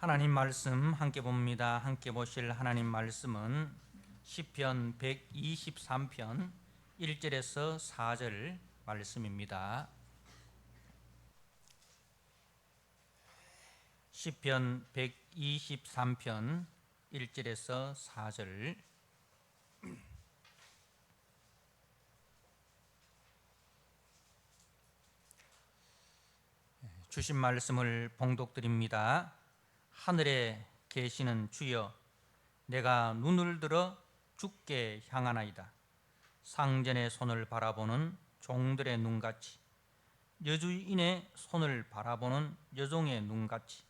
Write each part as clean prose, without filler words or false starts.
하나님 말씀 함께 봅니다. 함께 보실 하나님 말씀은 시편 123편 1절에서 4절 말씀입니다. 시편 123편 1절에서 4절. 주신 말씀을 봉독드립니다. 하늘에 계시는 주여, 내가 눈을 들어 주께 향하나이다. 상전의 손을 바라보는 종들의 눈같이, 여주인의 손을 바라보는 여종의 눈같이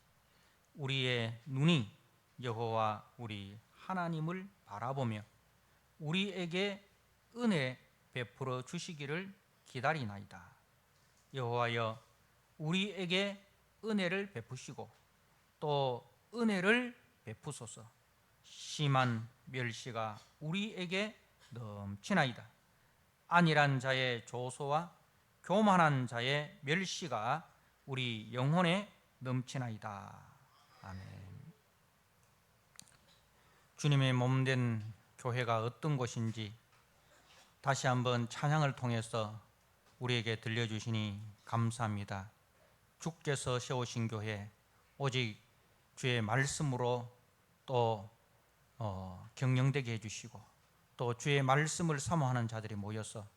우리의 눈이 여호와 우리 하나님을 바라보며 우리에게 은혜 베풀어 주시기를 기다리나이다. 여호와여, 우리에게 은혜를 베푸시고 또 은혜를 베푸소서. 심한 멸시가 우리에게 넘치나이다. 안일한 자의 조소와 교만한 자의 멸시가 우리 영혼에 넘치나이다. 아멘. 주님의 몸된 교회가 어떤 곳인지 다시 한번 찬양을 통해서 우리에게 들려주시니 감사합니다. 주께서 세우신 교회, 오직 주의 말씀으로 또 경영되게 해주시고 또 주의 말씀을 사모하는 자들이 모여서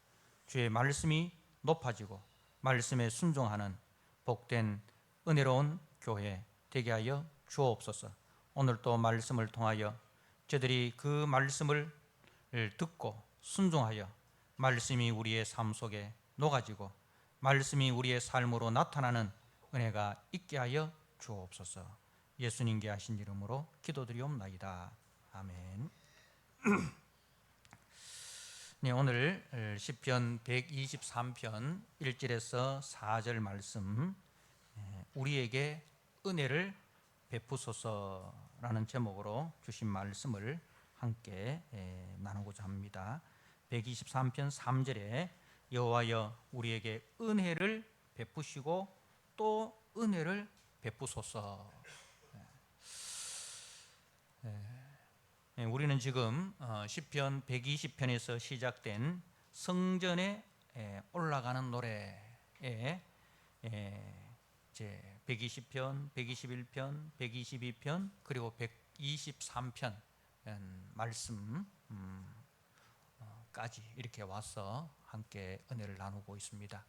주의 말씀이 높아지고 말씀에 순종하는 복된 은혜로운 교회 되게 하여 주옵소서. 오늘 또 말씀을 통하여 저들이 그 말씀을 듣고 순종하여 말씀이 우리의 삶 속에 녹아지고 말씀이 우리의 삶으로 나타나는 은혜가 있게 하여 주옵소서. 예수님께 하신 이름으로 기도드리옵나이다. 아멘. 네, 오늘 시편 123편 1절에서 4절 말씀, 우리에게 은혜를 베푸소서라는 제목으로 주신 말씀을 함께 나누고자 합니다. 123편 3절에 여호와여, 우리에게 은혜를 베푸시고 또 은혜를 베푸소서. 우리는 지금 시편 120편에서 시작된 성전에 올라가는 노래에 이제 120편, 121편, 122편 그리고 123편 말씀까지 이렇게 와서 함께 은혜를 나누고 있습니다.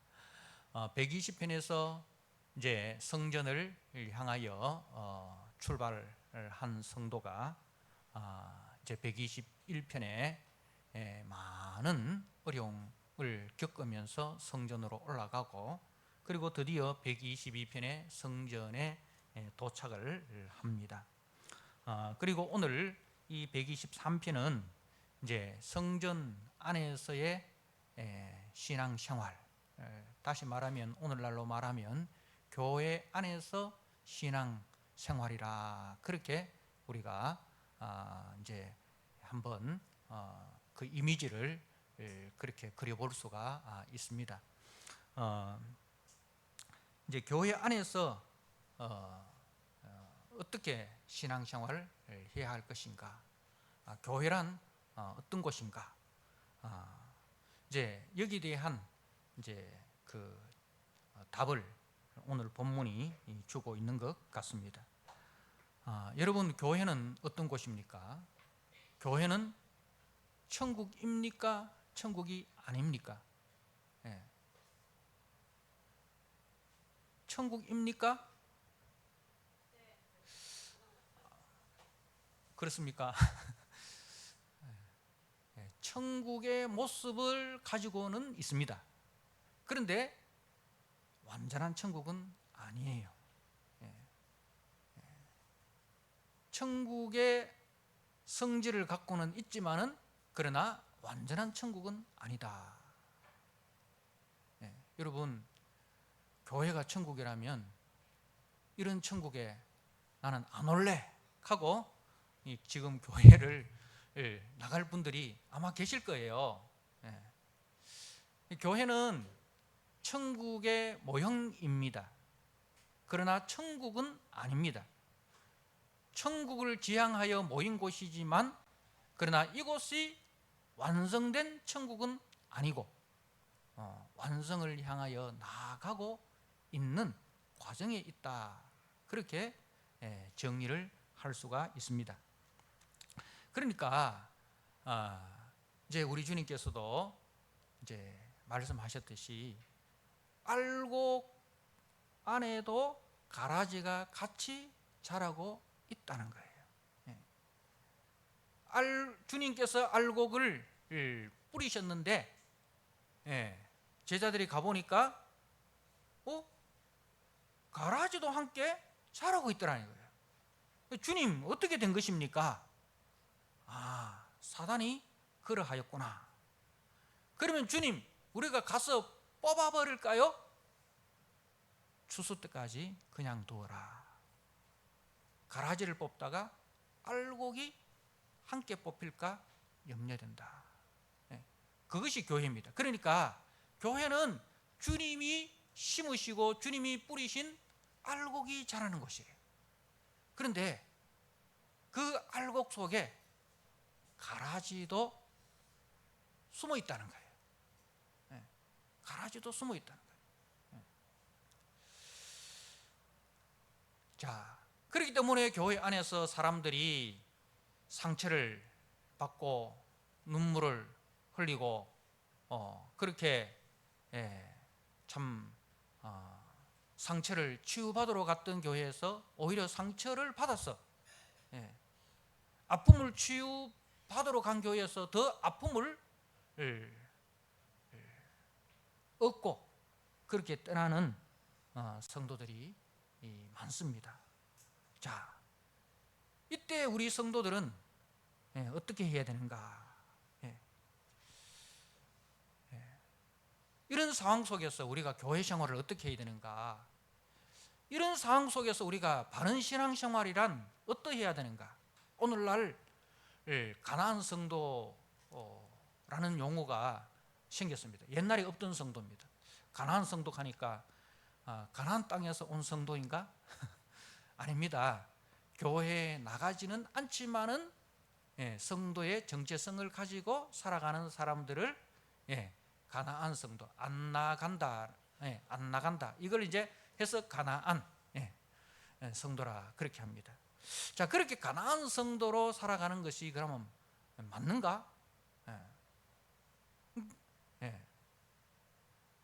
120편에서 이제 성전을 향하여 출발한 성도가 이제 121편에 많은 어려움을 겪으면서 성전으로 올라가고 그리고 드디어 122편의 성전에 도착을 합니다. 그리고 오늘 이 123편은 이제 성전 안에서의 신앙생활, 다시 말하면 오늘날로 말하면 교회 안에서 신앙생활이라 그렇게 우리가 이제 한번 그 이미지를 그렇게 그려볼 수가 있습니다. 이제 교회 안에서 어떻게 신앙생활을 해야 할 것인가? 교회란 어떤 곳인가? 이제 여기에 대한 이제 그 답을 오늘 본문이 주고 있는 것 같습니다. 여러분, 교회는 어떤 곳입니까? 교회는 천국입니까? 천국이 아닙니까? 천국입니까? 그렇습니까? 천국의 모습을 가지고는 있습니다. 그런데 완전한 천국은 아니에요. 천국의 성질을 갖고는 있지만은 그러나 완전한 천국은 아니다. 여러분, 교회가 천국이라면 이런 천국에 나는 안 올래 하고 지금 교회를 나갈 분들이 아마 계실 거예요. 교회는 천국의 모형입니다. 그러나 천국은 아닙니다. 천국을 지향하여 모인 곳이지만 그러나 이곳이 완성된 천국은 아니고 완성을 향하여 나아가고 있는 과정에 있다. 그렇게 정리를 할 수가 있습니다. 그러니까 이제 우리 주님께서도 이제 말씀하셨듯이 알곡 안에도 가라지가 같이 자라고 있다는 거예요. 주님께서 알곡을 뿌리셨는데 제자들이 가보니까 가라지도 함께 자라고 있더라는 거예요. 주님 어떻게 된 것입니까? 사단이 그러하였구나. 그러면 주님 우리가 가서 뽑아버릴까요? 추수 때까지 그냥 두어라. 가라지를 뽑다가 알곡이 함께 뽑힐까 염려된다. 그것이 교회입니다. 그러니까 교회는 주님이 심으시고 주님이 뿌리신 알곡이 자라는 곳이에요. 그런데 그 알곡 속에 가라지도 숨어 있다는 거예요. 가라지도 숨어 있다는 거예요. 자, 그렇기 때문에 교회 안에서 사람들이 상처를 받고 눈물을 흘리고 그렇게 참 상처를 치유받으러 갔던 교회에서 오히려 상처를 받았어. 아픔을 치유받으러 간 교회에서 더 아픔을 얻고 그렇게 떠나는 성도들이 많습니다. 자, 이때 우리 성도들은 어떻게 해야 되는가? 이런 상황 속에서 우리가 교회 생활을 어떻게 해야 되는가? 이런 상황 속에서 우리가 바른 신앙생활이란 어떠해야 되는가? 오늘날 가나안 성도라는 용어가 생겼습니다. 옛날에 없던 성도입니다. 가나안 성도 하니까 가나안 땅에서 온 성도인가? 아닙니다. 교회에 나가지는 않지만은 성도의 정체성을 가지고 살아가는 사람들을 가나안 성도, 안 나간다, 안 나간다. 이걸 이제 해서 가나안 성도라 그렇게 합니다. 자, 그렇게 가나안 성도로 살아가는 것이 그러면 맞는가?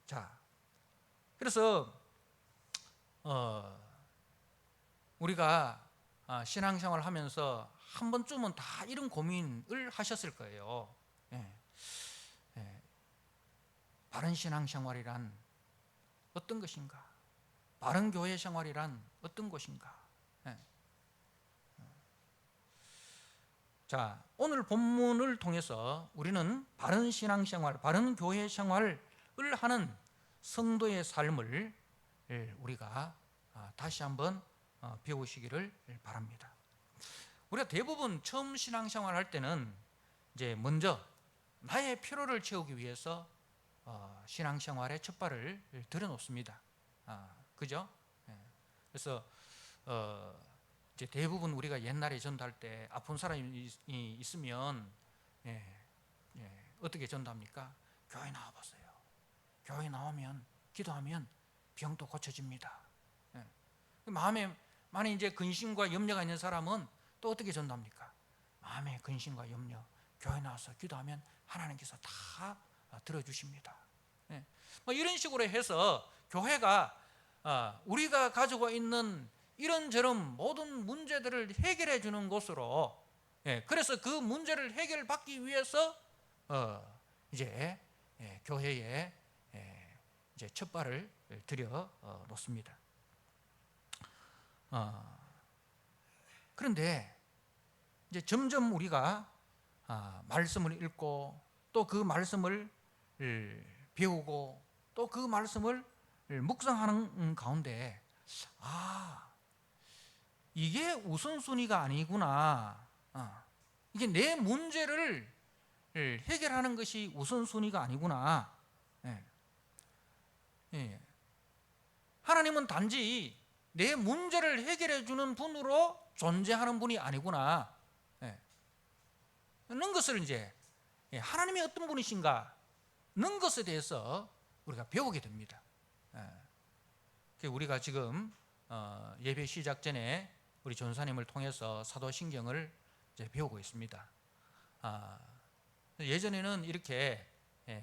자, 그래서 우리가 신앙생활을 하면서 한 번쯤은 다 이런 고민을 하셨을 거예요. 바른 신앙생활이란 어떤 것인가? 바른 교회 생활이란 어떤 것인가? 자, 오늘 본문을 통해서 우리는 바른 신앙생활, 바른 교회 생활을 하는 성도의 삶을 우리가 다시 한번 배우시기를 바랍니다. 우리가 대부분 처음 신앙생활 할 때는 이제 먼저 나의 필요를 채우기 위해서 신앙생활의 첫 발을 들여놓습니다. 그죠? 그래서 이제 대부분 우리가 옛날에 전도할 때 아픈 사람이 있으면 어떻게 전도합니까? 교회 나와보세요. 교회 나오면 기도하면 병도 고쳐집니다. 마음에 만약 이제 근심과 염려가 있는 사람은 또 어떻게 전도합니까? 마음에 근심과 염려, 교회 나와서 기도하면 하나님께서 다 들어주십니다. 뭐 이런 식으로 해서 교회가 우리가 가지고 있는 이런저런 모든 문제들을 해결해 주는 곳으로, 그래서 그 문제를 해결받기 위해서 이제 교회에 이제 첫 발을 들여 놓습니다. 그런데 이제 점점 우리가 말씀을 읽고 또 그 말씀을 배우고 또 그 말씀을 묵상하는 가운데 이게 우선순위가 아니구나. 이게 내 문제를 해결하는 것이 우선순위가 아니구나. 하나님은 단지 내 문제를 해결해 주는 분으로 존재하는 분이 아니구나. 는 것을 이제 하나님이 어떤 분이신가 는 것에 대해서 우리가 배우게 됩니다. 우리가 지금 예배 시작 전에 우리 전사님을 통해서 사도신경을 이제 배우고 있습니다. 예전에는 이렇게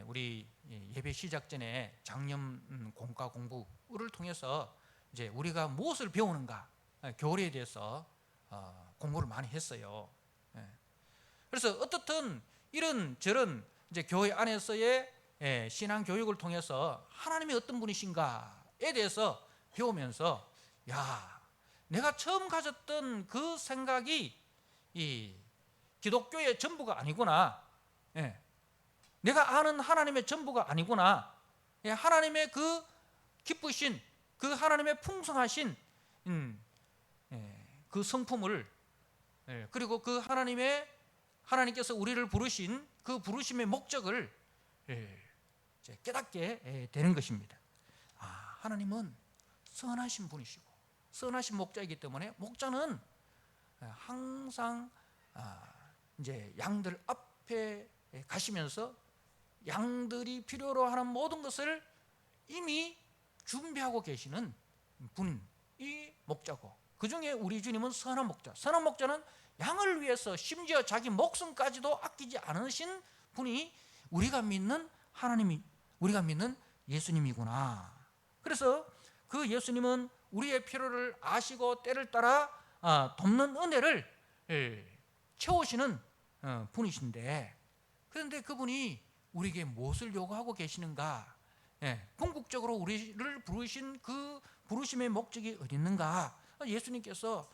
우리 예배 시작 전에 장념 공과 공부를 통해서 이제 우리가 무엇을 배우는가 교리에 대해서 공부를 많이 했어요. 그래서 어떻든 이런 저런 이제 교회 안에서의 신앙 교육을 통해서 하나님이 어떤 분이신가에 대해서 배우면서 야, 내가 처음 가졌던 그 생각이 이 기독교의 전부가 아니구나. 내가 아는 하나님의 전부가 아니구나. 하나님의 그 기쁘신 그 하나님의 풍성하신 그 성품을 그리고 그 하나님께서 우리를 부르신 그 부르심의 목적을 깨닫게 되는 것입니다. 하나님은 선하신 분이시고 선하신 목자이기 때문에 목자는 항상 이제 양들 앞에 가시면서 양들이 필요로 하는 모든 것을 이미 준비하고 계시는 분이 목자고, 그 중에 우리 주님은 선한 목자. 선한 목자는 양을 위해서 심지어 자기 목숨까지도 아끼지 않으신 분이 우리가 믿는 하나님이, 우리가 믿는 예수님이구나. 그래서 그 예수님은 우리의 필요를 아시고 때를 따라 돕는 은혜를 채우시는 분이신데, 그런데 그분이 우리에게 무엇을 요구하고 계시는가? 궁극적으로 우리를 부르신 그 부르심의 목적이 어디 있는가? 예수님께서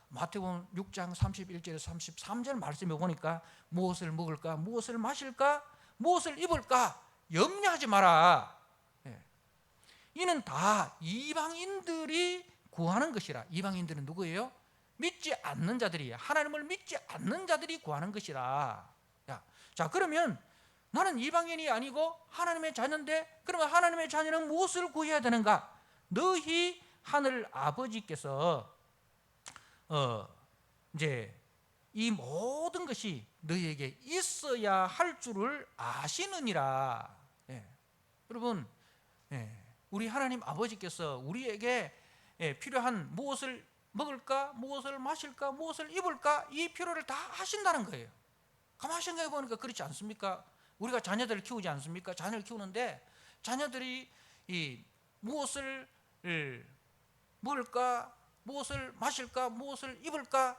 마태복음 6장 31절에서 33절 말씀에 보니까 무엇을 먹을까? 무엇을 마실까? 무엇을 입을까? 염려하지 마라. 이는 다 이방인들이 구하는 것이라. 이방인들은 누구예요? 믿지 않는 자들이에요. 하나님을 믿지 않는 자들이 구하는 것이라. 자, 그러면 나는 이방인이 아니고 하나님의 자녀인데, 그러면 하나님의 자녀는 무엇을 구해야 되는가? 너희 하늘 아버지께서 이제 이 모든 것이 너희에게 있어야 할 줄을 아시느니라. 여러분, 우리 하나님 아버지께서 우리에게 필요한 무엇을 먹을까, 무엇을 마실까, 무엇을 입을까, 이 필요를 다 하신다는 거예요. 가만히 생각해 보니까 그렇지 않습니까? 우리가 자녀들을 키우지 않습니까? 자녀를 키우는데 자녀들이 이 무엇을 먹을까, 무엇을 마실까, 무엇을 입을까,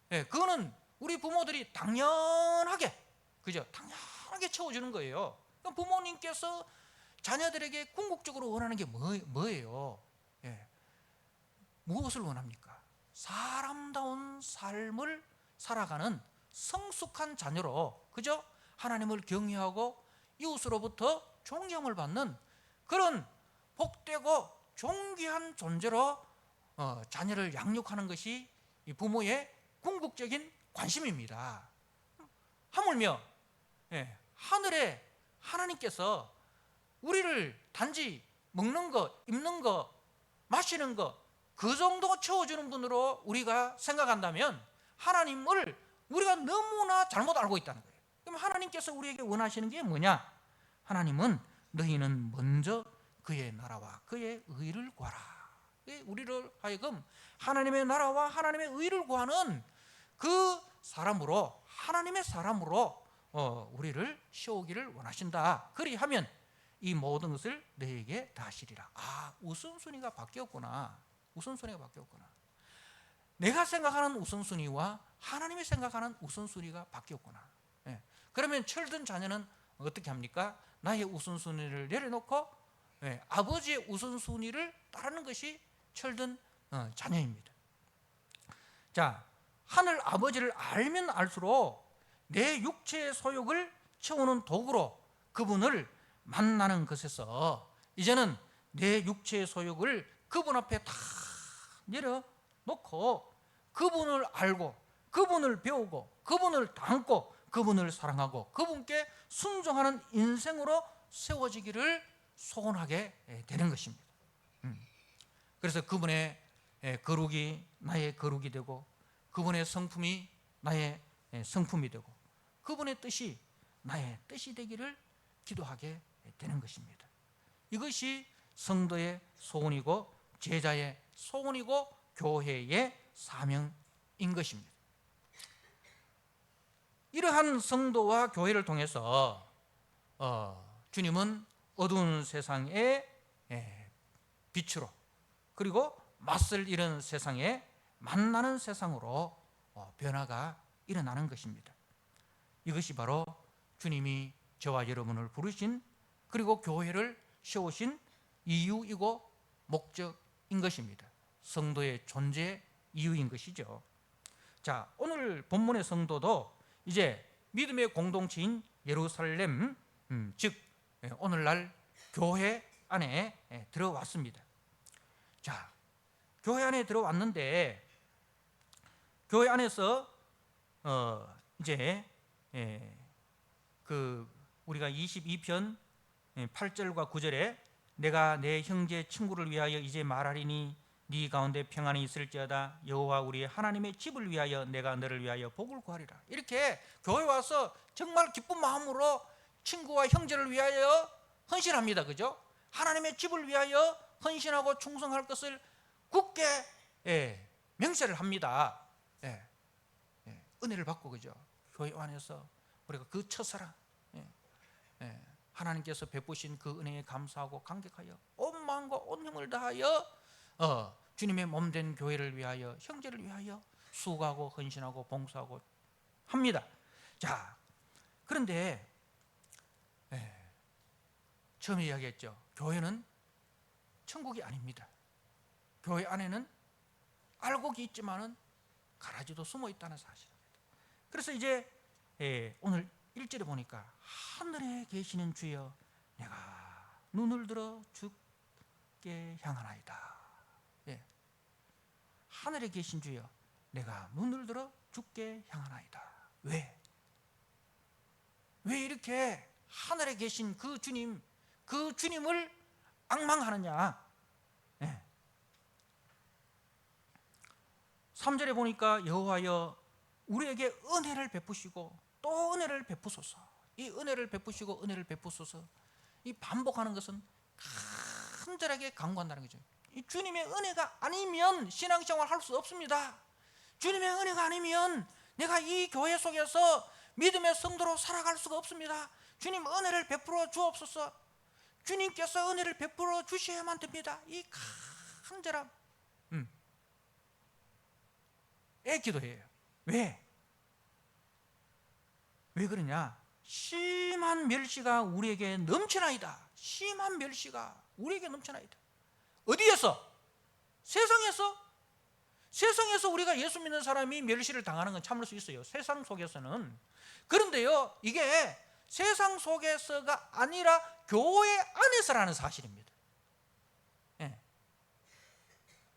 그거는 우리 부모들이 당연하게, 그죠? 당연하게 채워주는 거예요. 부모님께서 자녀들에게 궁극적으로 원하는 게 뭐예요? 무엇을 원합니까? 사람다운 삶을 살아가는 성숙한 자녀로, 그죠? 하나님을 경외하고 이웃으로부터 존경을 받는 그런 복되고 존귀한 존재로 자녀를 양육하는 것이 이 부모의 궁극적인 관심입니다. 하물며 하늘에 하나님께서 우리를 단지 먹는 거, 입는 거, 마시는 거, 그 정도 채워주는 분으로 우리가 생각한다면 하나님을 우리가 너무나 잘못 알고 있다는 거예요. 그럼 하나님께서 우리에게 원하시는 게 뭐냐? 하나님은 너희는 먼저 그의 나라와 그의 의를 구하라. 우리를 하여금 하나님의 나라와 하나님의 의를 구하는 그 사람으로, 하나님의 사람으로 우리를 세우기를 원하신다. 그리하면 이 모든 것을 너희에게 다 하시리라. 우선순위가 바뀌었구나. 우선순위가 바뀌었구나. 내가 생각하는 우선순위와 하나님이 생각하는 우선순위가 바뀌었구나. 그러면 철든 자녀는 어떻게 합니까? 나의 우선순위를 내려놓고 아버지의 우선순위를 따르는 것이 철든 자녀입니다. 자, 하늘 아버지를 알면 알수록 내 육체의 소욕을 채우는 도구로 그분을 만나는 것에서 이제는 내 육체의 소욕을 그분 앞에 다 내려놓고 그분을 알고 그분을 배우고 그분을 닮고 그분을 사랑하고 그분께 순종하는 인생으로 세워지기를 소원하게 되는 것입니다. 그래서 그분의 거룩이 나의 거룩이 되고 그분의 성품이 나의 성품이 되고 그분의 뜻이 나의 뜻이 되기를 기도하게 되는 것입니다. 이것이 성도의 소원이고 제자의 소원이고 교회의 사명인 것입니다. 이러한 성도와 교회를 통해서 주님은 어두운 세상의 빛으로 그리고 맞설 이런 세상에 만나는 세상으로 변화가 일어나는 것입니다. 이것이 바로 주님이 저와 여러분을 부르신 그리고 교회를 세우신 이유이고 목적인 것입니다. 성도의 존재 이유인 것이죠. 자, 오늘 본문의 성도도 이제 믿음의 공동체인 예루살렘, 즉 오늘날 교회 안에 들어왔습니다. 자, 교회 안에 들어왔는데 교회 안에서 이제 우리가 22편 8절과 9절에 내가 내 형제 친구를 위하여 이제 말하리니 네 가운데 평안이 있을지어다 여호와 우리 하나님의 집을 위하여 내가 너를 위하여 복을 구하리라. 이렇게 교회 와서 정말 기쁜 마음으로 친구와 형제를 위하여 헌신합니다. 그죠? 하나님의 집을 위하여 헌신하고 충성할 것을 굳게 명세를 합니다. 은혜를 받고 그죠? 교회 안에서 우리가 그 첫사랑 하나님께서 베푸신 그 은혜에 감사하고 감격하여 온 마음과 온 힘을 다하여 주님의 몸된 교회를 위하여 형제를 위하여 수고하고 헌신하고 봉사하고 합니다. 자, 그런데 처음에 이야기했죠. 교회는 천국이 아닙니다. 교회 안에는 알곡이 있지만은 가라지도 숨어 있다는 사실입니다. 그래서 이제 오늘 1절에 보니까 하늘에 계시는 주여 내가 눈을 들어 주께 향하나이다. 하늘에 계신 주여 내가 눈을 들어 주께 향하나이다. 왜 이렇게 하늘에 계신 그 주님을 앙망하느냐? 3절에 보니까 여호와여 우리에게 은혜를 베푸시고 또 은혜를 베푸소서. 이 은혜를 베푸시고 은혜를 베푸소서, 이 반복하는 것은 간절하게 간구한다는 거죠. 이 주님의 은혜가 아니면 신앙생활 할 수 없습니다. 주님의 은혜가 아니면 내가 이 교회 속에서 믿음의 성도로 살아갈 수가 없습니다. 주님 은혜를 베풀어 주옵소서. 주님께서 은혜를 베풀어 주셔야만 됩니다. 이 간절함 기도해요. 왜 그러냐? 심한 멸시가 우리에게 넘치나이다. 심한 멸시가 우리에게 넘치나이다. 어디에서? 세상에서 우리가 예수 믿는 사람이 멸시를 당하는 건 참을 수 있어요. 세상 속에서는. 그런데요, 이게 세상 속에서가 아니라 교회 안에서라는 사실입니다.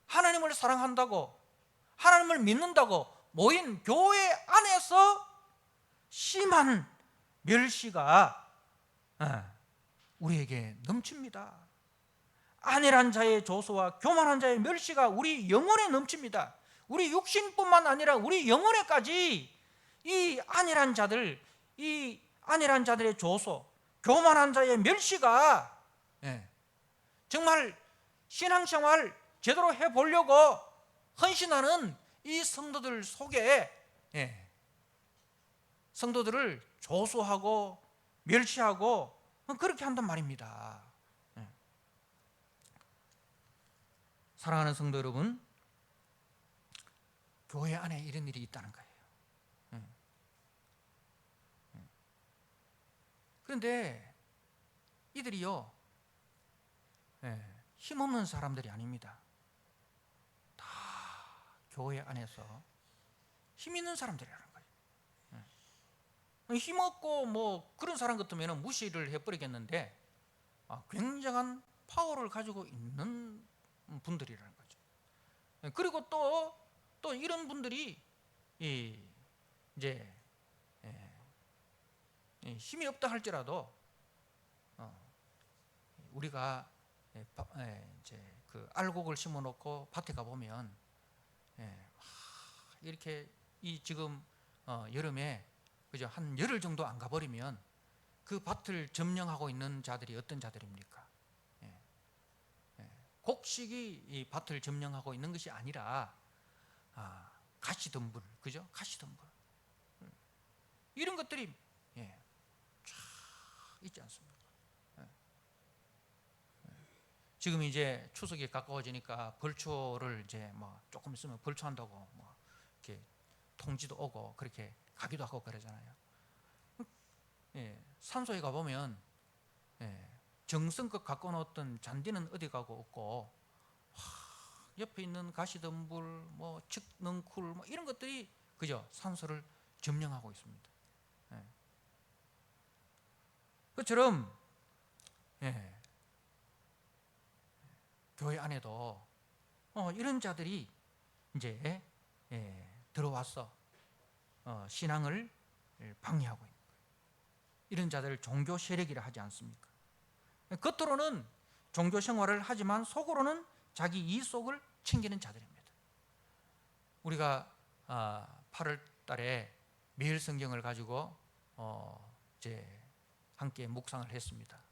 하나님을 사랑한다고, 하나님을 믿는다고 모인 교회 안에서 심한 멸시가 우리에게 넘칩니다. 안일한 자의 조소와 교만한 자의 멸시가 우리 영혼에 넘칩니다. 우리 육신뿐만 아니라 우리 영혼에까지 이 안일한 자들의 조소, 교만한 자의 멸시가 정말 신앙생활 제대로 해보려고 헌신하는 이 성도들 속에 성도들을 조소하고 멸시하고 그렇게 한단 말입니다. 사랑하는 성도 여러분, 교회 안에 이런 일이 있다는 거예요. 그런데 이들이요, 힘없는 사람들이 아닙니다. 다 교회 안에서 힘 있는 사람들이라는 거예요. 힘없고 뭐 그런 사람 같으면 무시를 해버리겠는데 굉장한 파워를 가지고 있는 분들이라는 거죠. 그리고 또 이런 분들이 이제 힘이 없다 할지라도 우리가 이제 그 알곡을 심어놓고 밭에 가 보면 이렇게 이 지금 여름에 그죠, 한 열흘 정도 안 가버리면 그 밭을 점령하고 있는 자들이 어떤 자들입니까? 곡식이 이 밭을 점령하고 있는 것이 아니라 가시덤불, 그죠? 가시덤불 이런 것들이 쫙 있지 않습니까? 지금 이제 추석이 가까워지니까 벌초를 이제 뭐 조금 있으면 벌초한다고 뭐 이렇게 통지도 오고 그렇게 가기도 하고 그러잖아요. 산소에 가 보면 정성껏 갖고 놓았던 잔디는 어디 가고 없고 옆에 있는 가시덤불, 뭐 측넝쿨, 뭐 이런 것들이 그죠, 산소를 점령하고 있습니다. 그처럼 교회 안에도 이런 자들이 이제 들어와서 신앙을 방해하고 있는 거예요. 이런 자들을 종교 세력이라 하지 않습니까? 겉으로는 종교 생활을 하지만 속으로는 자기 이속을 챙기는 자들입니다. 우리가 8월 달에 매일 성경을 가지고 이제 함께 묵상을 했습니다.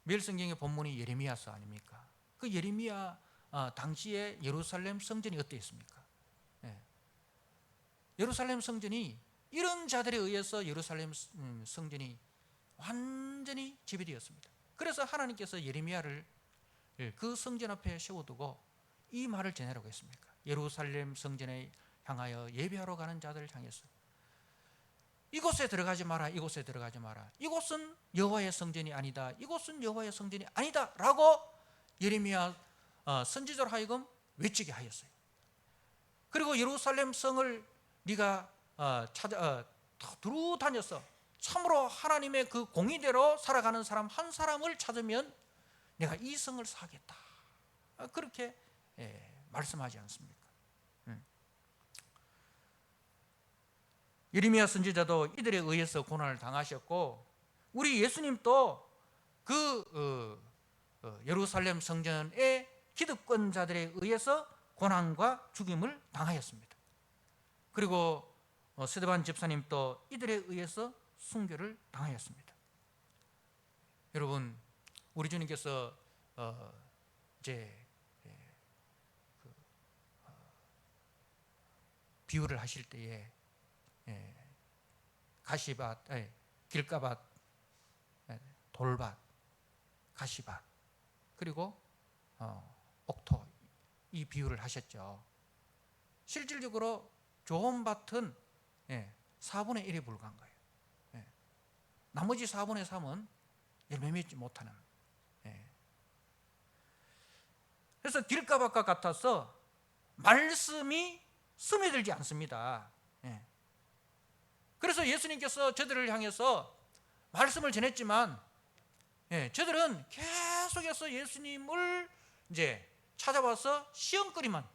매일 성경의 본문이 예레미야서 아닙니까? 그 예레미야 당시에 예루살렘 성전이 어땠습니까? 예루살렘 성전이 이런 자들에 의해서 예루살렘 성전이 완전히 지배되었습니다. 그래서 하나님께서 예레미야를 그 성전 앞에 세워두고 이 말을 전하라고 했습니까? 예루살렘 성전에 향하여 예배하러 가는 자들을 향해서 이곳에 들어가지 마라, 이곳에 들어가지 마라. 이곳은 여호와의 성전이 아니다, 이곳은 여호와의 성전이 아니다 라고 예레미야 선지자로 하여금 외치게 하였어요. 그리고 예루살렘 성을 네가 두루 다녀서 참으로 하나님의 그 공의대로 살아가는 사람 한 사람을 찾으면 내가 이 성을 사겠다, 그렇게 말씀하지 않습니까? 예레미야 선지자도 이들에 의해서 고난을 당하셨고 우리 예수님도 그 예루살렘 성전의 기득권자들에 의해서 고난과 죽임을 당하였습니다. 그리고 스데반 집사님도 이들에 의해서 순교를 당하였습니다. 여러분, 우리 주님께서 이제 비유를 하실 때에 가시밭, 길가밭, 돌밭, 가시밭, 그리고 옥토, 이 비유를 하셨죠. 실질적으로 좋은 밭은 4분의 1에 불과한 거예요. 나머지 4분의 3은 열매 맺지 못하는. 그래서 길가밭과 같아서 말씀이 스며들지 않습니다. 그래서 예수님께서 저들을 향해서 말씀을 전했지만 저들은 계속해서 예수님을 이제 찾아와서 시험거리만,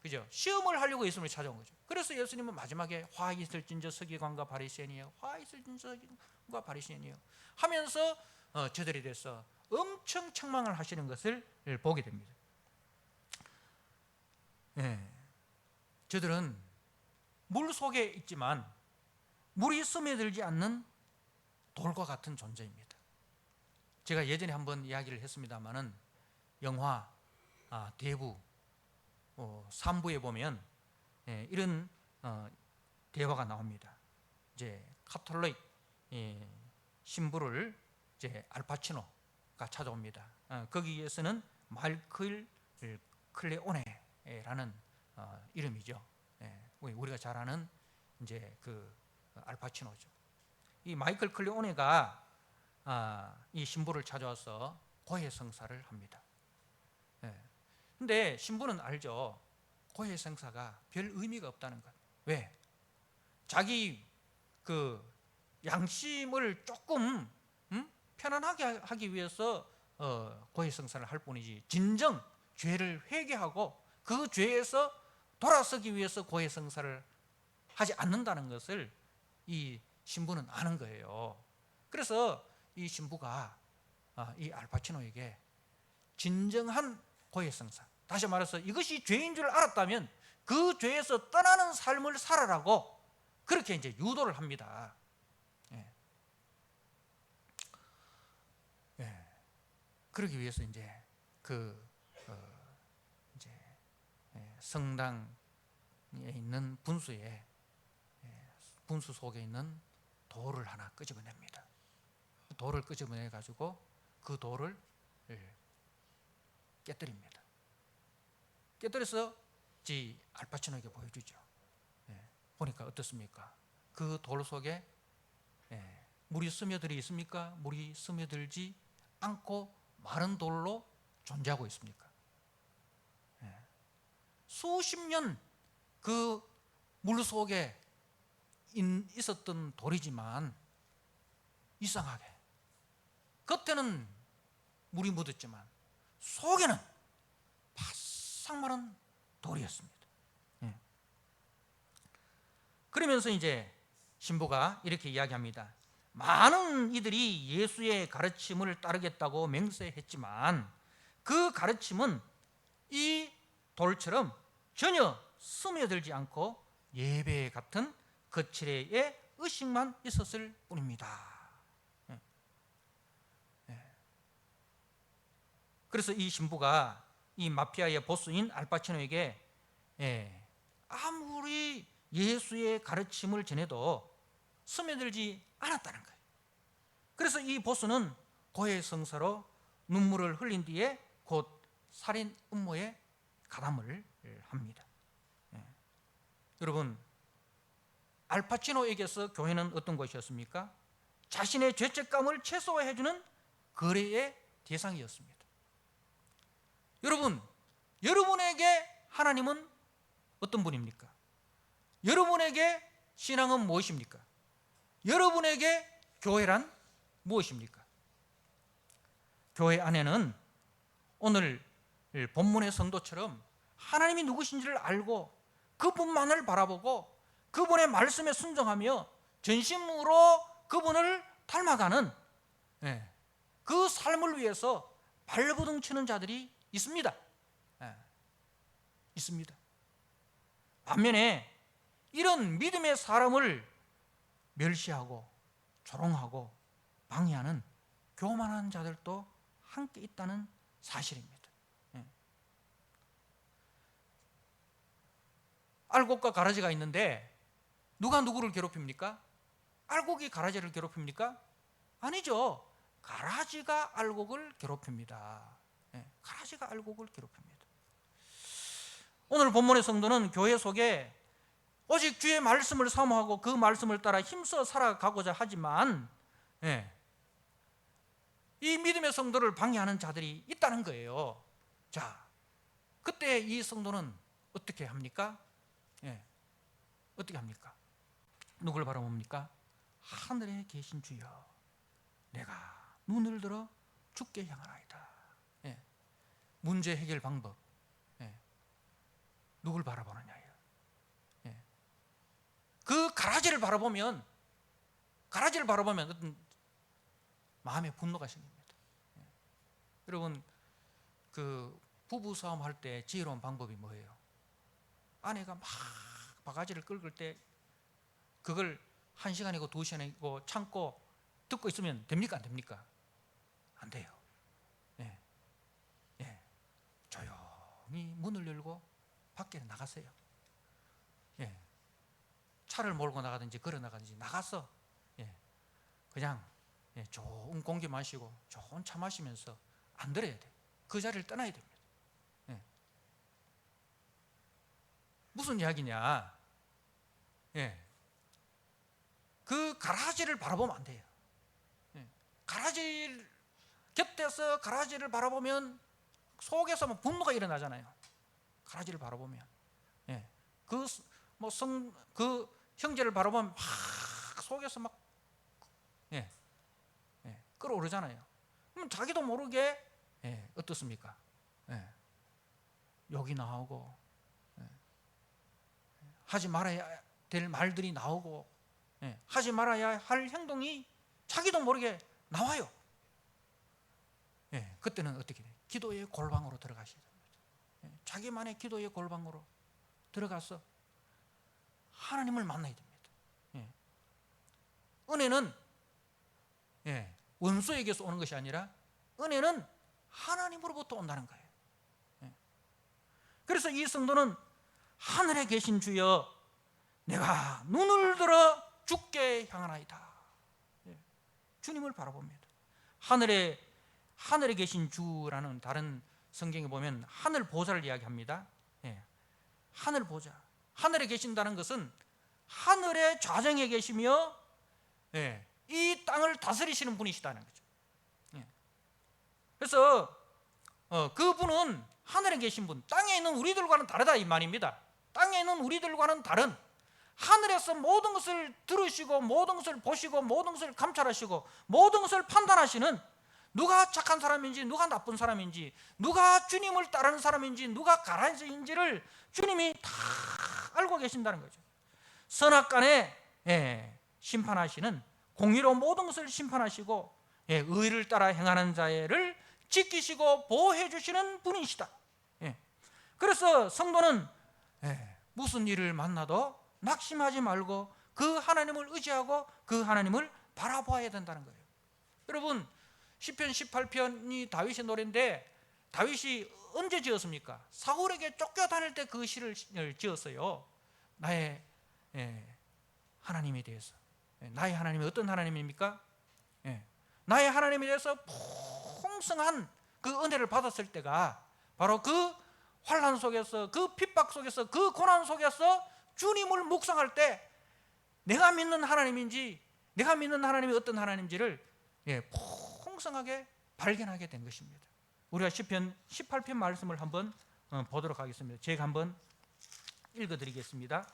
그죠? 시험을 하려고 예수님을 찾아온 거죠. 그래서 예수님은 마지막에 화 있을진저 서기관과 바리새인이여, 화 있을진저 서기관과 바리새인이여 하면서 저들에 대해서 엄청 책망을 하시는 것을 보게 됩니다. 저들은 물 속에 있지만 물이 스며들지 않는 돌과 같은 존재입니다. 제가 예전에 한번 이야기를 했습니다마는 영화 대부 3부에 보면 이런 대화가 나옵니다. 이제 카톨릭 신부를 이제 알파치노가 찾아옵니다. 거기에서는 마이클 클레오네라는 이름이죠. 우리가 잘 아는 이제 그 알파치노죠. 이 마이클 클레오네가 이 신부를 찾아와서 고해성사를 합니다. 근데 신부는 알죠. 고해성사가 별 의미가 없다는 것. 왜? 자기 그 양심을 조금 편안하게 하기 위해서 고해성사를 할 뿐이지 진정 죄를 회개하고 그 죄에서 돌아서기 위해서 고해성사를 하지 않는다는 것을 이 신부는 아는 거예요. 그래서 이 신부가 이 알파치노에게 진정한 고해성사. 다시 말해서 이것이 죄인 줄 알았다면 그 죄에서 떠나는 삶을 살아라고 그렇게 이제 유도를 합니다. 예. 예. 그러기 위해서 이제 이제 성당에 있는 분수에 분수 속에 있는 돌을 하나 끄집어냅니다. 돌을 끄집어내 가지고 그 돌을 깨뜨립니다. 깨뜨려서 알파치노에게 보여주죠. 보니까 어떻습니까? 그 돌 속에 물이 스며들어 있습니까? 물이 스며들지 않고 마른 돌로 존재하고 있습니까? 수십 년 그 물 속에 있었던 돌이지만 이상하게 겉에는 물이 묻었지만 속에는 바싹 마른 돌이었습니다. 그러면서 이제 신부가 이렇게 이야기합니다. 많은 이들이 예수의 가르침을 따르겠다고 맹세했지만 그 가르침은 이 돌처럼 전혀 스며들지 않고 예배 같은 거칠의 의식만 있었을 뿐입니다. 그래서 이 신부가 이 마피아의 보스인 알파치노에게 아무리 예수의 가르침을 전해도 스며들지 않았다는 거예요. 그래서 이 보스는 고해성사로 눈물을 흘린 뒤에 곧 살인 음모에 가담을 합니다. 여러분, 알파치노에게서 교회는 어떤 것이었습니까? 자신의 죄책감을 최소화해주는 거래의 대상이었습니다. 여러분, 여러분에게 하나님은 어떤 분입니까? 여러분에게 신앙은 무엇입니까? 여러분에게 교회란 무엇입니까? 교회 안에는 오늘 본문의 성도처럼 하나님이 누구신지를 알고 그분만을 바라보고 그분의 말씀에 순종하며 전심으로 그분을 닮아가는 그 삶을 위해서 발버둥 치는 자들이 있습니다. 있습니다. 반면에 이런 믿음의 사람을 멸시하고 조롱하고 방해하는 교만한 자들도 함께 있다는 사실입니다. 알곡과 가라지가 있는데 누가 누구를 괴롭힙니까? 알곡이 가라지를 괴롭힙니까? 아니죠. 가라지가 알곡을 괴롭힙니다. 가라지가 알곡을 괴롭힙니다. 오늘 본문의 성도는 교회 속에 오직 주의 말씀을 사모하고 그 말씀을 따라 힘써 살아가고자 하지만 이 믿음의 성도를 방해하는 자들이 있다는 거예요. 자, 그때 이 성도는 어떻게 합니까? 어떻게 합니까? 누굴 바라봅니까? 하늘에 계신 주여, 내가 눈을 들어 주께 향하나이다. 문제 해결 방법, 누굴 바라보느냐예요. 그 가라지를 바라보면 어떤 마음의 분노가 생깁니다. 여러분, 그 부부 싸움 할 때 지혜로운 방법이 뭐예요? 아내가 막 바가지를 긁을 때 그걸 1시간이고 2시간이고 참고 듣고 있으면 됩니까? 안 됩니까? 안 돼요. 조용히 문을 열고 밖에 나가세요. 차를 몰고 나가든지 걸어 나가든지 나가서 그냥 좋은 공기 마시고 좋은 차 마시면서 안 들어야 돼요. 그 자리를 떠나야 됩니다. 무슨 이야기냐? 그 가라지를 바라보면 안 돼요. 가라지 곁에서 가라지를 바라보면 속에서 막 분노가 일어나잖아요. 가라지를 바라보면 그 형제를 바라보면 막 속에서 막 끓어오르잖아요. 그럼 자기도 모르게 어떻습니까? 욕이 나오고 하지 말아야 될 말들이 나오고 하지 말아야 할 행동이 자기도 모르게 나와요. 그때는 어떻게 돼요? 기도의 골방으로 들어가셔야 됩니다. 자기만의 기도의 골방으로 들어가서 하나님을 만나야 됩니다. 은혜는 원수에게서 오는 것이 아니라 은혜는 하나님으로부터 온다는 거예요. 그래서 이 성도는 하늘에 계신 주여 내가 눈을 들어 주께 향하나이다. 주님을 바라봅니다. 하늘에 계신 주라는 다른 성경에 보면 하늘 보좌를 이야기합니다. 하늘 보좌. 하늘에 계신다는 것은 하늘의 좌정에 계시며 이 땅을 다스리시는 분이시다는 거죠. 그래서 그분은 하늘에 계신 분, 땅에 있는 우리들과는 다르다 이 말입니다. 땅에 있는 우리들과는 다른, 하늘에서 모든 것을 들으시고 모든 것을 보시고 모든 것을 감찰하시고 모든 것을 판단하시는, 누가 착한 사람인지 누가 나쁜 사람인지, 누가 주님을 따르는 사람인지 누가 가라지인지를 주님이 다 알고 계신다는 거죠. 선악간에 심판하시는, 공의로 모든 것을 심판하시고 의를 따라 행하는 자를 지키시고 보호해 주시는 분이시다. 그래서 성도는 무슨 일을 만나도 낙심하지 말고 그 하나님을 의지하고 그 하나님을 바라보아야 된다는 거예요. 여러분, 시편 18편이 다윗의 노래인데 다윗이 언제 지었습니까? 사울에게 쫓겨다닐 때 그 시를 지었어요. 나의 하나님에 대해서. 나의 하나님이 어떤 하나님입니까? 나의 하나님에 대해서 풍성한 그 은혜를 받았을 때가 바로 그 환난 속에서, 그 핍박 속에서, 그 고난 속에서 주님을 묵상할 때 내가 믿는 하나님인지, 내가 믿는 하나님이 어떤 하나님인지를 풍성하게 발견하게 된 것입니다. 우리가 시편 18편 말씀을 한번 보도록 하겠습니다. 제가 한번 읽어드리겠습니다.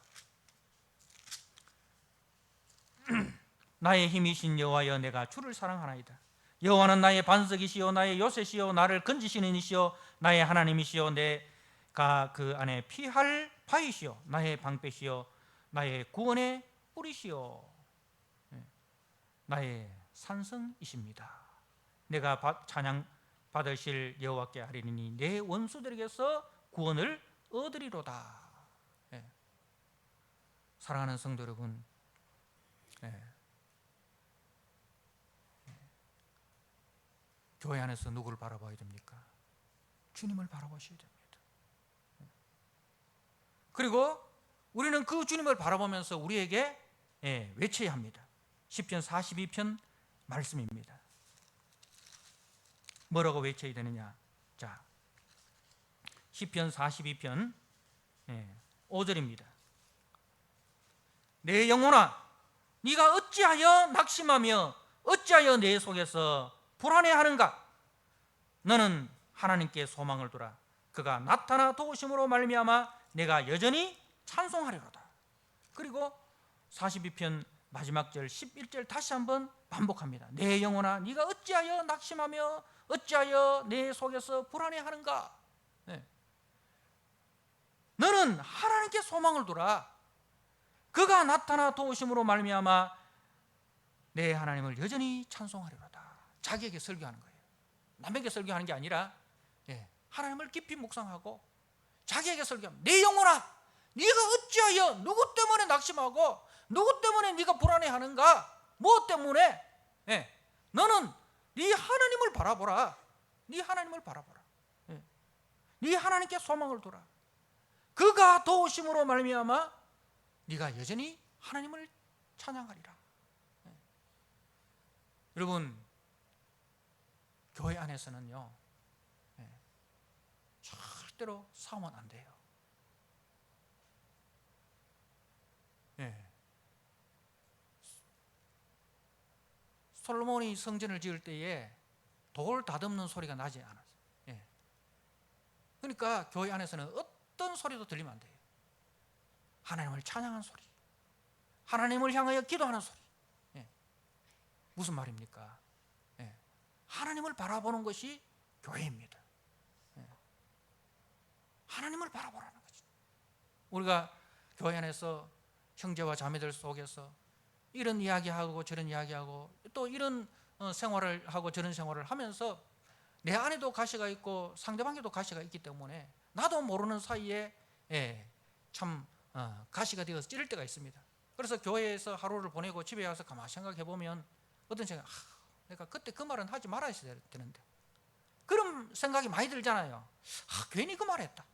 나의 힘이신 여호와여 내가 주를 사랑하나이다. 여호와는 나의 반석이시요 나의 요새시요 나를 건지시는 이시요 나의 하나님이시요 내가 그 안에 피할 바이시요 나의 방패시요 나의 구원의 뿌리시요 나의 산성이십니다. 내가 찬양 받으실 여호와께 아뢰리니 내 원수들에게서 구원을 얻으리로다. 사랑하는 성도 여러분, 교회 안에서 누구를 바라봐야 됩니까? 주님을 바라보셔야 됩니다. 그리고 우리는 그 주님을 바라보면서 우리에게 외쳐야 합니다. 시편 42편 말씀입니다. 뭐라고 외쳐야 되느냐? 자, 시편 42편 5절입니다. 내 영혼아 네가 어찌하여 낙심하며 어찌하여 내 속에서 불안해하는가? 너는 하나님께 소망을 두라. 그가 나타나 도우심으로 말미암아 내가 여전히 찬송하리로다. 그리고 42편 마지막 절 11절 다시 한번 반복합니다. 내 영혼아 네가 어찌하여 낙심하며 어찌하여 내 속에서 불안해하는가? 너는 하나님께 소망을 두라. 그가 나타나 도우심으로 말미암아 내 하나님을 여전히 찬송하리로다. 자기에게 설교하는 거예요. 남에게 설교하는 게 아니라 하나님을 깊이 묵상하고 자기에게 설교합니다. 내 영혼아 네가 어찌하여 누구 때문에 낙심하고 누구 때문에 네가 불안해하는가? 무엇 때문에? 너는 네 하나님을 바라보라. 네 하나님을 바라보라. 네 하나님께 소망을 두라. 그가 도우심으로 말미암아 네가 여전히 하나님을 찬양하리라. 여러분, 교회 안에서는요 절대로 싸우면 안 돼요. 솔로몬이 성전을 지을 때에 돌 다듬는 소리가 나지 않았어요. 그러니까 교회 안에서는 어떤 소리도 들리면 안 돼요. 하나님을 찬양하는 소리, 하나님을 향하여 기도하는 소리. 무슨 말입니까? 하나님을 바라보는 것이 교회입니다. 하나님을 바라보라는 거죠. 우리가 교회 안에서 형제와 자매들 속에서 이런 이야기하고 저런 이야기하고 또 이런 생활을 하고 저런 생활을 하면서 내 안에도 가시가 있고 상대방에도 가시가 있기 때문에 나도 모르는 사이에 참 가시가 되어서 찌를 때가 있습니다. 그래서 교회에서 하루를 보내고 집에 와서 가만히 생각해 보면 어떤 생각, 내가 그때 그 말은 하지 말아야 되는데, 그런 생각이 많이 들잖아요. 괜히 그 말했다.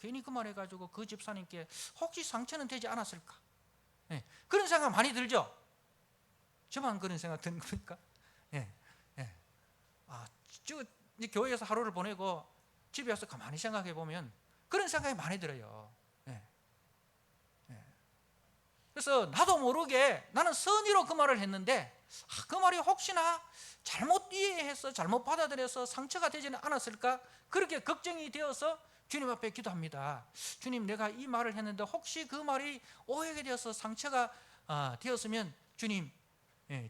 괜히 그 말해가지고 그 집사님께 혹시 상처는 되지 않았을까? 그런 생각 많이 들죠. 저만 그런 생각 드는 겁니까? 교회에서 하루를 보내고 집에 와서 가만히 생각해 보면 그런 생각이 많이 들어요. 그래서 나도 모르게 나는 선의로 그 말을 했는데 그 말이 혹시나 잘못 이해해서 잘못 받아들여서 상처가 되지는 않았을까? 그렇게 걱정이 되어서 주님 앞에 기도합니다. 주님, 내가 이 말을 했는데 혹시 그 말이 오해가 되어서 상처가 되었으면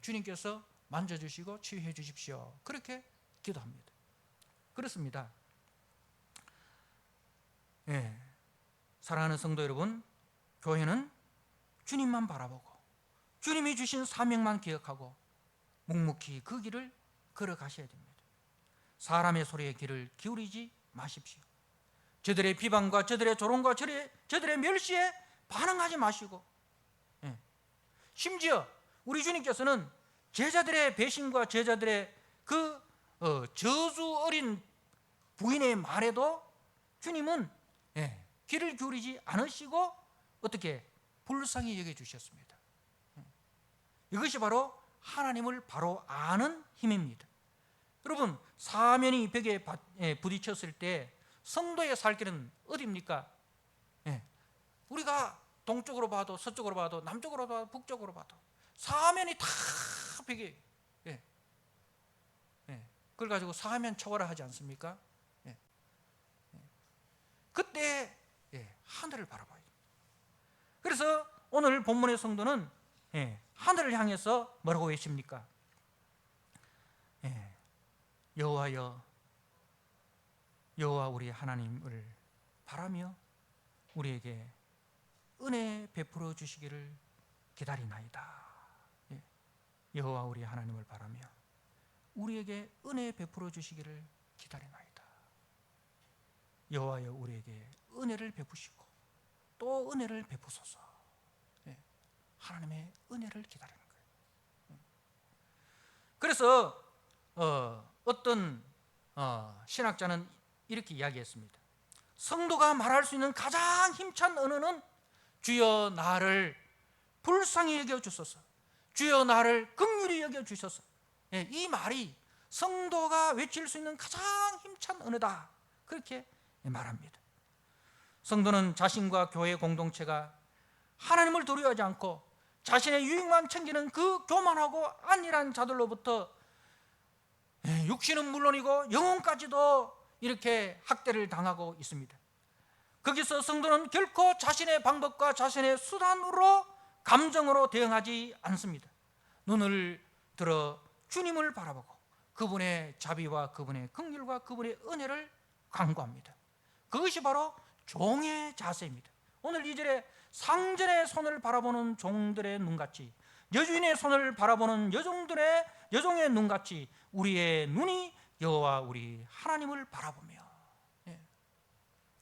주님께서 만져주시고 치유해 주십시오. 그렇게 기도합니다. 그렇습니다. 사랑하는 성도 여러분, 교회는 주님만 바라보고 주님이 주신 사명만 기억하고 묵묵히 그 길을 걸어가셔야 됩니다. 사람의 소리에 귀를 기울이지 마십시오. 저들의 비방과 저들의 조롱과 저들의 멸시에 반응하지 마시고, 심지어 우리 주님께서는 제자들의 배신과 제자들의 그 저주 어린 부인의 말에도 주님은 귀를 기울이지 않으시고 어떻게 불쌍히 여겨주셨습니다. 이것이 바로 하나님을 바로 아는 힘입니다. 여러분, 사면이 벽에 부딪혔을 때 성도의 살 길은 어디입니까? 우리가 동쪽으로 봐도 서쪽으로 봐도 남쪽으로 봐도 북쪽으로 봐도 사면이 다 벽에 그걸 가지고 사면 초월을 하지 않습니까? 그때 하늘을 바라봐야 됩니다. 그래서 오늘 본문의 성도는 하늘을 향해서 뭐라고 외칩니까? 여호와여, 여호와 우리 하나님을 바라며 우리에게 은혜 베풀어 주시기를 기다리나이다. 여호와 우리 하나님을 바라며 우리에게 은혜 베풀어 주시기를 기다리나이다. 여호와여, 우리에게 은혜를 베푸시고 또 은혜를 베푸소서. 하나님의 은혜를 기다리는 거예요. 그래서 어떤 신학자는 이렇게 이야기했습니다. 성도가 말할 수 있는 가장 힘찬 언어는 주여 나를 불쌍히 여겨주소서, 주여 나를 긍휼히 여겨주소서. 이 말이 성도가 외칠 수 있는 가장 힘찬 언어다, 그렇게 말합니다. 성도는 자신과 교회 공동체가 하나님을 두려워하지 않고 자신의 유익만 챙기는 그 교만하고 안일한 자들로부터 육신은 물론이고 영혼까지도 이렇게 학대를 당하고 있습니다. 거기서 성도는 결코 자신의 방법과 자신의 수단으로 감정으로 대응하지 않습니다. 눈을 들어 주님을 바라보고 그분의 자비와 그분의 긍휼과 그분의 은혜를 간구합니다. 그것이 바로 종의 자세입니다. 오늘 2절에 상전의 손을 바라보는 종들의 눈같이, 여주인의 손을 바라보는 여종의 눈같이 우리의 눈이 여호와 우리 하나님을 바라보며.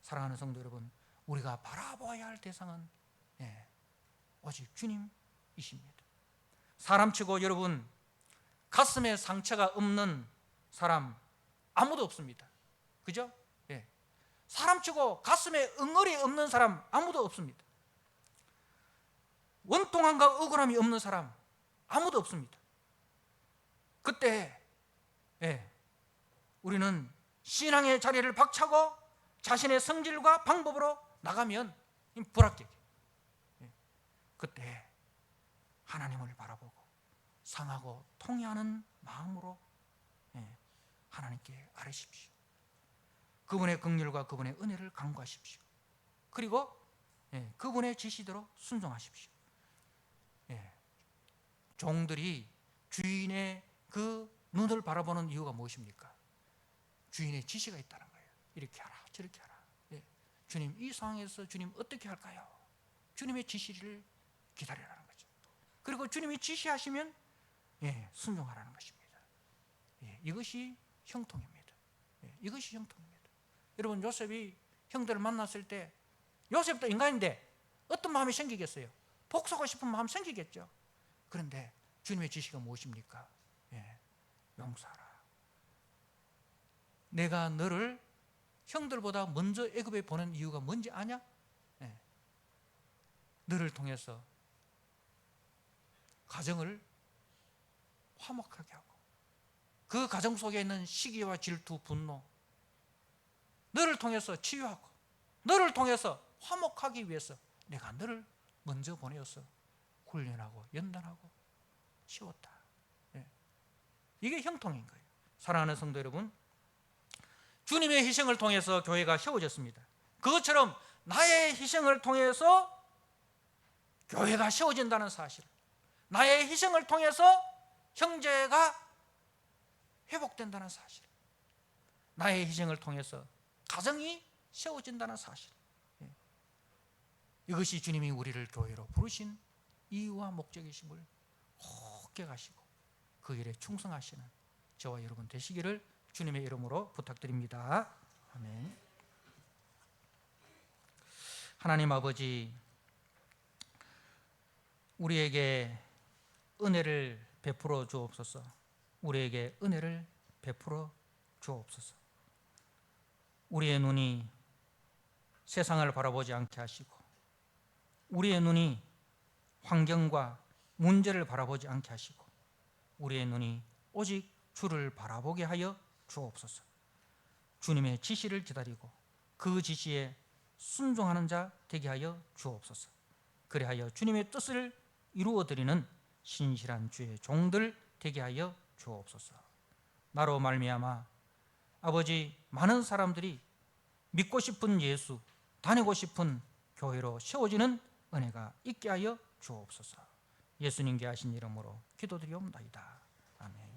사랑하는 성도 여러분, 우리가 바라봐야 할 대상은 오직 주님이십니다. 사람치고 여러분 가슴에 상처가 없는 사람 아무도 없습니다. 그죠? 사람치고 가슴에 응어리 없는 사람 아무도 없습니다. 원통함과 억울함이 없는 사람 아무도 없습니다. 그때 우리는 신앙의 자리를 박차고 자신의 성질과 방법으로 나가면 불합격. 그때 하나님을 바라보고 상하고 통회하는 마음으로 하나님께 아뢰십시오. 그분의 긍휼과 그분의 은혜를 간구하십시오. 그리고 그분의 지시대로 순종하십시오. 종들이 주인의 그 눈을 바라보는 이유가 무엇입니까? 주인의 지시가 있다는 거예요. 이렇게 하라 저렇게 하라. 주님, 이 상황에서 주님 어떻게 할까요? 주님의 지시를 기다리라는 거죠. 그리고 주님이 지시하시면 순종하라는 것입니다. 이것이 형통입니다. 이것이 형통입니다. 여러분, 요셉이 형들을 만났을 때, 요셉도 인간인데 어떤 마음이 생기겠어요? 복수하고 싶은 마음 생기겠죠. 그런데 주님의 지시가 무엇입니까? 용서하라. 내가 너를 형들보다 먼저 애굽에 보낸 이유가 뭔지 아냐? 너를 통해서 가정을 화목하게 하고, 그 가정 속에 있는 시기와 질투, 분노, 너를 통해서 치유하고, 너를 통해서 화목하기 위해서 내가 너를 먼저 보내어서 훈련하고 연단하고 치웠다. 이게 형통인 거예요. 사랑하는 성도 여러분, 주님의 희생을 통해서 교회가 세워졌습니다. 그것처럼 나의 희생을 통해서 교회가 세워진다는 사실, 나의 희생을 통해서 형제가 회복된다는 사실, 나의 희생을 통해서 가정이 세워진다는 사실, 이것이 주님이 우리를 교회로 부르신 이유와 목적이심을 굳게 가시고 그 일에 충성하시는 저와 여러분 되시기를 주님의 이름으로 부탁드립니다. 아멘. 하나님 아버지, 우리에게 은혜를 베풀어 주옵소서. 우리에게 은혜를 베풀어 주옵소서. 우리의 눈이 세상을 바라보지 않게 하시고, 우리의 눈이 환경과 문제를 바라보지 않게 하시고, 우리의 눈이 오직 주를 바라보게 하여 주옵소서. 주님의 지시를 기다리고 그 지시에 순종하는 자 되게 하여 주옵소서. 그리하여 주님의 뜻을 이루어드리는 신실한 주의 종들 되게 하여 주옵소서. 나로 말미암아 아버지, 많은 사람들이 믿고 싶은 예수, 다니고 싶은 교회로 세워지는 은혜가 있게 하여 주옵소서. 예수님께 하신 이름으로 기도드리옵나이다. 아멘.